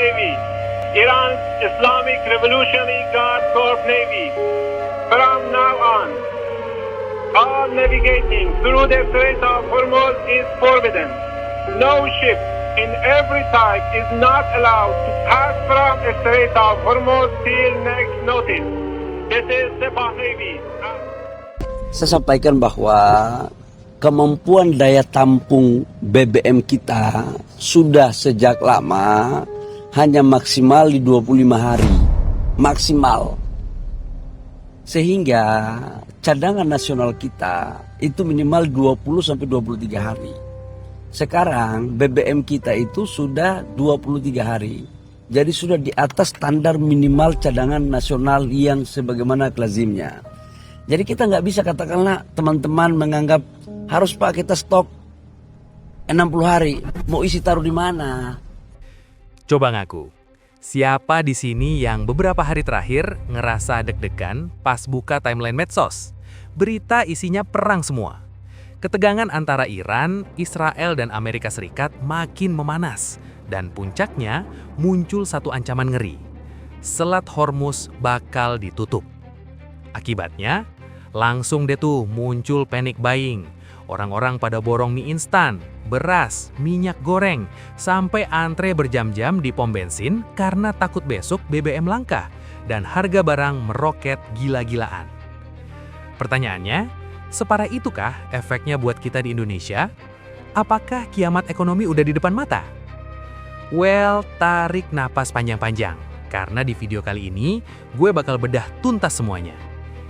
Navy, Iran's Islamic Revolutionary Guard Corps Navy. From now on, all navigating through the Strait of Hormuz is forbidden. No ship in every type is not allowed to pass from the Strait of Hormuz till next notice. This is Sepah Navy. Saya sampaikan bahwa kemampuan daya tampung BBM kita sudah sejak lama hanya maksimal di 25 hari. Maksimal. Sehingga cadangan nasional kita itu minimal 20-23 hari. Sekarang BBM kita itu sudah 23 hari. Jadi sudah di atas standar minimal cadangan nasional yang sebagaimana lazimnya. Jadi kita nggak bisa katakanlah teman-teman menganggap harus Pak kita stok 60 hari. Mau isi taruh di mana? Coba ngaku, siapa di sini yang beberapa hari terakhir ngerasa deg-degan pas buka timeline medsos? Berita isinya perang semua. Ketegangan antara Iran, Israel, dan Amerika Serikat makin memanas. Dan puncaknya muncul satu ancaman ngeri. Selat Hormuz bakal ditutup. Akibatnya, langsung deh tuh muncul panic buying. Orang-orang pada borong mie instan, beras, minyak goreng, sampai antre berjam-jam di pom bensin karena takut besok BBM langka dan harga barang meroket gila-gilaan. Pertanyaannya, separah itukah efeknya buat kita di Indonesia? Apakah kiamat ekonomi udah di depan mata? Well, tarik napas panjang-panjang, karena di video kali ini gue bakal bedah tuntas semuanya.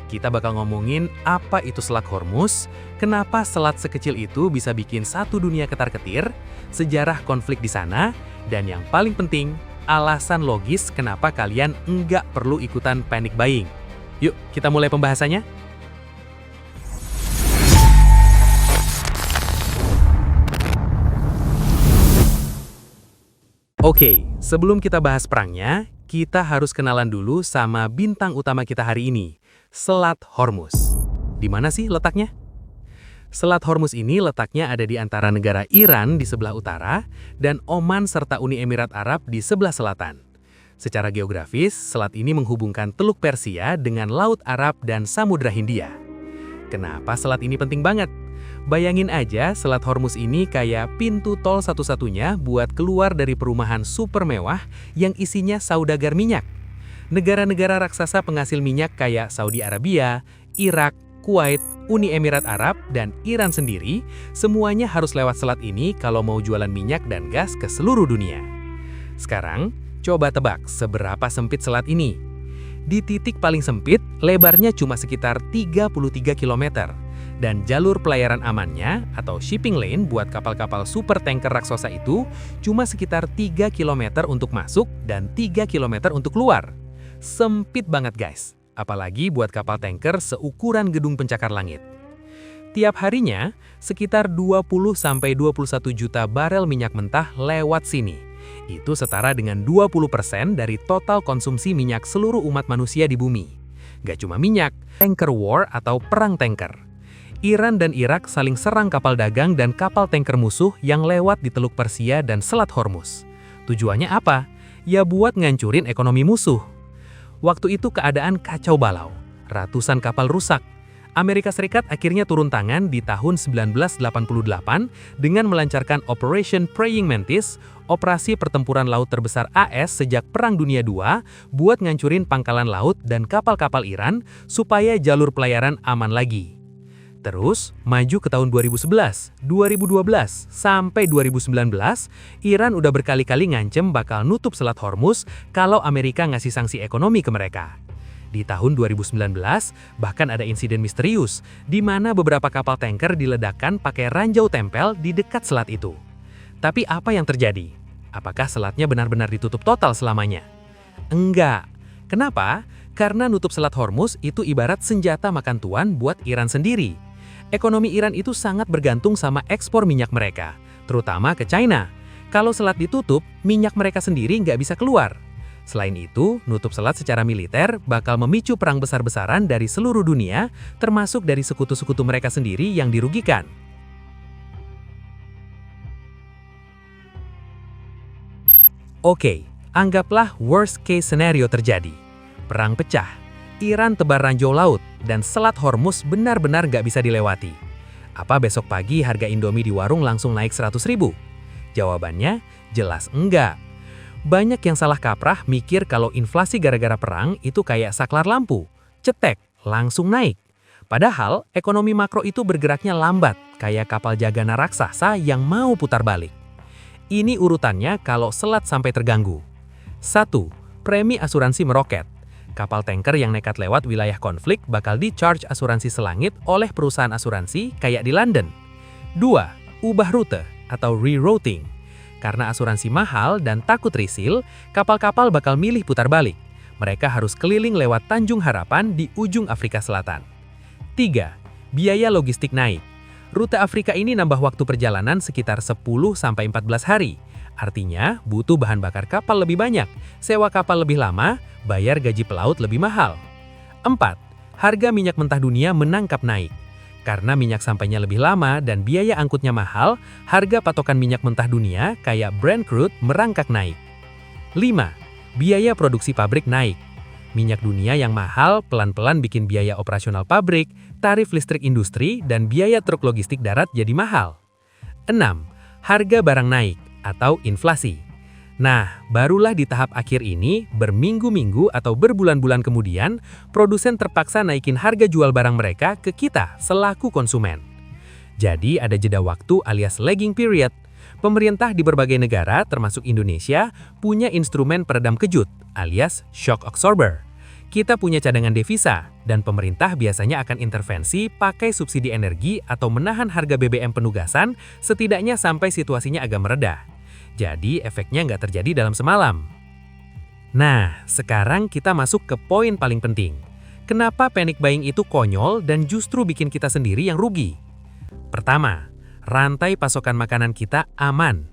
Kita bakal ngomongin apa itu Selat Hormuz, kenapa selat sekecil itu bisa bikin satu dunia ketar-ketir, sejarah konflik di sana, dan yang paling penting, alasan logis kenapa kalian nggak perlu ikutan panic buying. Yuk, kita mulai pembahasannya. Oke, sebelum kita bahas perangnya, kita harus kenalan dulu sama bintang utama kita hari ini, Selat Hormuz. Di mana sih letaknya? Selat Hormuz ini letaknya ada di antara negara Iran di sebelah utara dan Oman serta Uni Emirat Arab di sebelah selatan. Secara geografis, selat ini menghubungkan Teluk Persia dengan Laut Arab dan Samudra Hindia. Kenapa selat ini penting banget? Bayangin aja, Selat Hormuz ini kayak pintu tol satu-satunya buat keluar dari perumahan super mewah yang isinya saudagar minyak. Negara-negara raksasa penghasil minyak kayak Saudi Arabia, Irak, Kuwait, Uni Emirat Arab, dan Iran sendiri, semuanya harus lewat selat ini kalau mau jualan minyak dan gas ke seluruh dunia. Sekarang, coba tebak seberapa sempit selat ini. Di titik paling sempit, lebarnya cuma sekitar 33 km. Dan jalur pelayaran amannya atau shipping lane buat kapal-kapal super tanker raksasa itu cuma sekitar 3 km untuk masuk dan 3 km untuk keluar. Sempit banget guys, apalagi buat kapal tanker seukuran gedung pencakar langit. Tiap harinya, sekitar 20-21 juta barel minyak mentah lewat sini. Itu setara dengan 20% dari total konsumsi minyak seluruh umat manusia di bumi. Gak cuma minyak, tanker war atau perang tanker. Iran dan Irak saling serang kapal dagang dan kapal tanker musuh yang lewat di Teluk Persia dan Selat Hormuz. Tujuannya apa? Ya buat ngancurin ekonomi musuh. Waktu itu keadaan kacau balau. Ratusan kapal rusak. Amerika Serikat akhirnya turun tangan di tahun 1988 dengan melancarkan Operation Praying Mantis, operasi pertempuran laut terbesar AS sejak Perang Dunia II, buat ngancurin pangkalan laut dan kapal-kapal Iran supaya jalur pelayaran aman lagi. Terus, maju ke tahun 2011, 2012, sampai 2019, Iran udah berkali-kali ngancem bakal nutup Selat Hormuz kalau Amerika ngasih sanksi ekonomi ke mereka. Di tahun 2019, bahkan ada insiden misterius, di mana beberapa kapal tanker diledakkan pakai ranjau tempel di dekat selat itu. Tapi apa yang terjadi? Apakah selatnya benar-benar ditutup total selamanya? Enggak. Kenapa? Karena nutup Selat Hormuz itu ibarat senjata makan tuan buat Iran sendiri. Ekonomi Iran itu sangat bergantung sama ekspor minyak mereka, terutama ke China. Kalau selat ditutup, minyak mereka sendiri nggak bisa keluar. Selain itu, nutup selat secara militer bakal memicu perang besar-besaran dari seluruh dunia, termasuk dari sekutu-sekutu mereka sendiri yang dirugikan. Oke, Anggaplah worst case scenario terjadi. Perang pecah, Iran tebar ranjau laut, dan Selat Hormuz benar-benar nggak bisa dilewati. Apa besok pagi harga Indomie di warung langsung naik 100.000? Jawabannya, jelas enggak. Banyak yang salah kaprah mikir kalau inflasi gara-gara perang itu kayak saklar lampu. Cetek, langsung naik. Padahal, ekonomi makro itu bergeraknya lambat, kayak kapal jagana raksasa yang mau putar balik. Ini urutannya kalau selat sampai terganggu. 1. Premi asuransi meroket. Kapal tanker yang nekat lewat wilayah konflik bakal di-charge asuransi selangit oleh perusahaan asuransi kayak di London. 2. Ubah rute atau rerouting. Karena asuransi mahal dan takut risil, kapal-kapal bakal milih putar balik. Mereka harus keliling lewat Tanjung Harapan di ujung Afrika Selatan. 3. Biaya logistik naik. Rute Afrika ini nambah waktu perjalanan sekitar 10-14 hari. Artinya, butuh bahan bakar kapal lebih banyak, sewa kapal lebih lama, bayar gaji pelaut lebih mahal. 4. Harga minyak mentah dunia menangkap naik. Karena minyak sampainya lebih lama dan biaya angkutnya mahal, harga patokan minyak mentah dunia kayak Brent crude merangkak naik. 5. Biaya produksi pabrik naik. Minyak dunia yang mahal pelan-pelan bikin biaya operasional pabrik, tarif listrik industri, dan biaya truk logistik darat jadi mahal. 6. Harga barang naik atau inflasi. Nah, barulah di tahap akhir ini, berminggu-minggu atau berbulan-bulan kemudian, produsen terpaksa naikin harga jual barang mereka ke kita selaku konsumen. Jadi ada jeda waktu alias lagging period. Pemerintah di berbagai negara, termasuk Indonesia, punya instrumen peredam kejut alias shock absorber. Kita punya cadangan devisa, dan pemerintah biasanya akan intervensi pakai subsidi energi atau menahan harga BBM penugasan setidaknya sampai situasinya agak mereda. Jadi efeknya nggak terjadi dalam semalam. Nah, sekarang kita masuk ke poin paling penting. Kenapa panic buying itu konyol dan justru bikin kita sendiri yang rugi? Pertama, rantai pasokan makanan kita aman.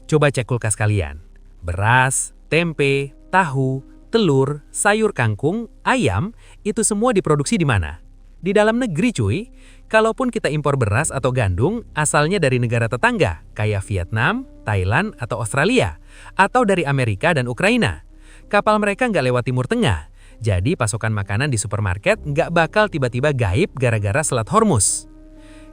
Coba cek kulkas kalian. Beras, tempe, tahu, telur, sayur kangkung, ayam, itu semua diproduksi di mana? Di dalam negeri cuy. Kalaupun kita impor beras atau gandum, asalnya dari negara tetangga, kayak Vietnam, Thailand, atau Australia, atau dari Amerika dan Ukraina. Kapal mereka nggak lewat Timur Tengah, jadi pasokan makanan di supermarket nggak bakal tiba-tiba gaib gara-gara Selat Hormuz.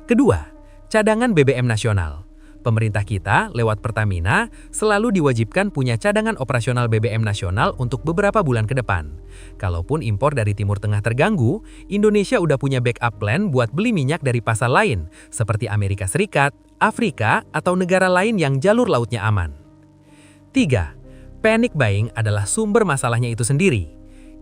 Kedua, cadangan BBM nasional. Pemerintah kita, lewat Pertamina, selalu diwajibkan punya cadangan operasional BBM nasional untuk beberapa bulan ke depan. Kalaupun impor dari Timur Tengah terganggu, Indonesia udah punya backup plan buat beli minyak dari pasar lain, seperti Amerika Serikat, Afrika, atau negara lain yang jalur lautnya aman. 3. Panic buying adalah sumber masalahnya itu sendiri.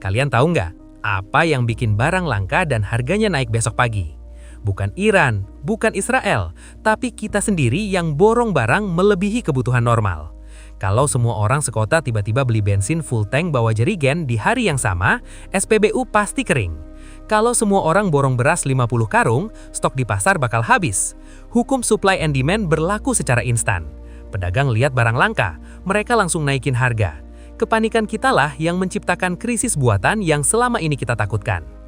Kalian tahu nggak, apa yang bikin barang langka dan harganya naik besok pagi? Bukan Iran, bukan Israel, tapi kita sendiri yang borong barang melebihi kebutuhan normal. Kalau semua orang sekota tiba-tiba beli bensin full tank bawa jerigen di hari yang sama, SPBU pasti kering. Kalau semua orang borong beras 50 karung, stok di pasar bakal habis. Hukum supply and demand berlaku secara instan. Pedagang lihat barang langka, mereka langsung naikin harga. Kepanikan kitalah yang menciptakan krisis buatan yang selama ini kita takutkan.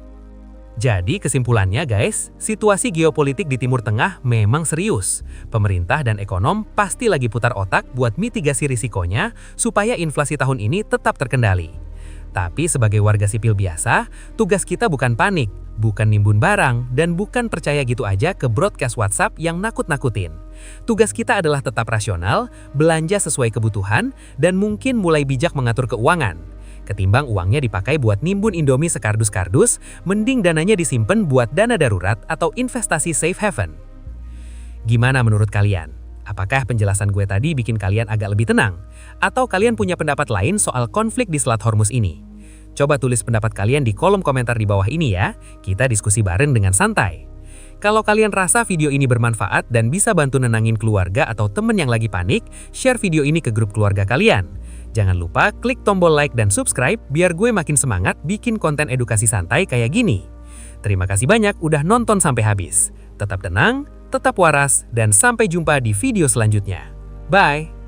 Jadi kesimpulannya guys, situasi geopolitik di Timur Tengah memang serius. Pemerintah dan ekonom pasti lagi putar otak buat mitigasi risikonya supaya inflasi tahun ini tetap terkendali. Tapi sebagai warga sipil biasa, tugas kita bukan panik, bukan nimbun barang, dan bukan percaya gitu aja ke broadcast WhatsApp yang nakut-nakutin. Tugas kita adalah tetap rasional, belanja sesuai kebutuhan, dan mungkin mulai bijak mengatur keuangan. Ketimbang uangnya dipakai buat nimbun Indomie sekardus-kardus, mending dananya disimpan buat dana darurat atau investasi safe haven. Gimana menurut kalian? Apakah penjelasan gue tadi bikin kalian agak lebih tenang? Atau kalian punya pendapat lain soal konflik di Selat Hormuz ini? Coba tulis pendapat kalian di kolom komentar di bawah ini ya, kita diskusi bareng dengan santai. Kalau kalian rasa video ini bermanfaat dan bisa bantu nenangin keluarga atau temen yang lagi panik, share video ini ke grup keluarga kalian. Jangan lupa klik tombol like dan subscribe biar gue makin semangat bikin konten edukasi santai kayak gini. Terima kasih banyak udah nonton sampai habis. Tetap tenang, tetap waras, dan sampai jumpa di video selanjutnya. Bye!